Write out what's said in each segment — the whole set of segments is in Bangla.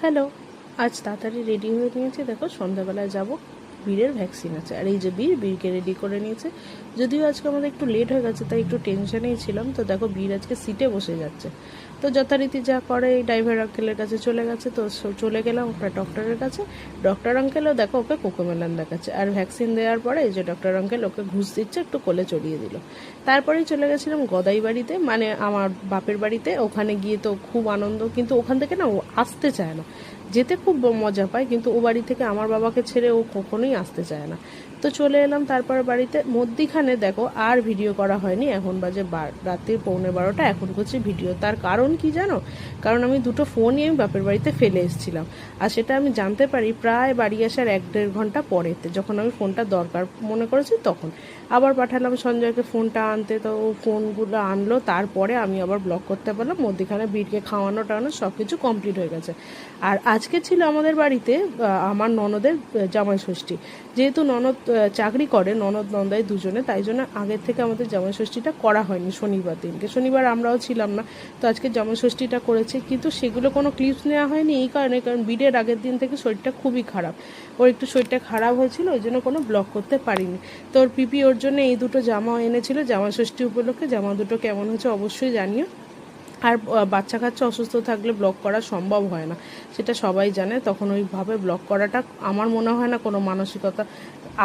হ্যালো, আজ তাড়াতাড়ি রেডি হয়ে নিয়েছি। দেখো সন্ধ্যাবেলায় যাব, বীরের ভ্যাকসিন আছে। আর এই যে বীরকে রেডি করে নিয়েছে। যদিও আজকে আমাদের একটু লেট হয়ে গেছে, তাই একটু টেনশনেই ছিলাম। তো দেখো বীর আজকে সিটে বসে যাচ্ছে। তো যথারীতি যা করে এই ড্রাইভার আঙ্কেলের কাছে চলে গেছে। তো চলে গেলাম ওটা ডক্টরের কাছে। ডক্টর আঙ্কেলও দেখো ওকে কোকোমেলান দেখাচ্ছে। আর ভ্যাকসিন দেওয়ার পরে এই যে ডক্টর আঙ্কেল ওকে ঘুষ দিচ্ছে, একটু কোলে চড়িয়ে দিল। তারপরেই চলে গেছিলাম গদাই বাড়িতে, মানে আমার বাপের বাড়িতে। ওখানে গিয়ে তো খুব আনন্দ, কিন্তু ওখান থেকে না ও আসতে চায় না। যেতে খুব মজা পায়, কিন্তু ও বাড়ি থেকে আমার বাবাকে ছেড়ে ও কখনোই আসতে চায় না। তো চলে এলাম তারপর বাড়িতে। মধ্যিখানে দেখো আর ভিডিও করা হয়নি। এখন বাজে রাত্রির 11:15, এখন করছি ভিডিও। তার কারণ কি জানো? কারণ আমি দুটো ফোনই আমি বাপের বাড়িতে ফেলে এসেছিলাম। আর সেটা আমি জানতে পারি প্রায় বাড়ি আসার 1-1.5 ঘন্টা পরেতে, যখন আমি ফোনটা দরকার মনে করেছি তখন। আবার পাঠালাম সঞ্জয়কে ফোনটা আনতে, তো ও ফোনগুলো আনলো। তারপরে আমি আবার ব্লগ করতে পারলাম। মধ্যিখানে বীরকে খাওয়ানো টাওয়ানো সব কিছু কমপ্লিট হয়ে গেছে। আর আজকে ছিল আমাদের বাড়িতে আমার ননদের জামাই ষষ্ঠী। যেহেতু ননদ চাকরি করে, ননদ নন্দাই দুজনে, তাই জন্য আগের থেকে আমাদের জামাই ষষ্ঠীটা করা হয়নি শনিবার দিনকে। শনিবার আমরাও ছিলাম না, তো আজকে জামাই ষষ্ঠীটা করেছি। কিন্তু সেগুলো কোনো ক্লিপস নেওয়া হয়নি এই কারণে, কারণ বীরের আগের দিন থেকে শরীরটা খুবই খারাপ। ওর একটু শরীরটা খারাপ হয়েছিল, ওই জন্য কোনো ব্লগ করতে পারিনি। তো ওর পিপি ওর জন্য এই দুটো জামা এনেছিল জামাই ষষ্ঠী উপলক্ষে। জামা দুটো কেমন হয়েছে অবশ্যই জানিও। আর বাচ্চা কাচ্চা অসুস্থ থাকলে ব্লগ করা সম্ভব হয় না, সেটা সবাই জানে। তখন ওইভাবে ব্লগ করাটা আমার মনে হয় না কোনো মানসিকতা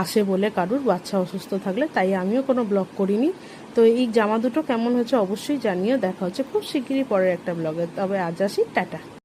আসে বলে কারুর, বাচ্চা অসুস্থ থাকলে। তাই আমিও কোনো ব্লগ করিনি। তো এই জামা দুটো কেমন হয়েছে অবশ্যই জানিও। দেখা হচ্ছে খুব শিগগিরই পরের একটা ব্লগে। তবে আজ আসি, টাটা।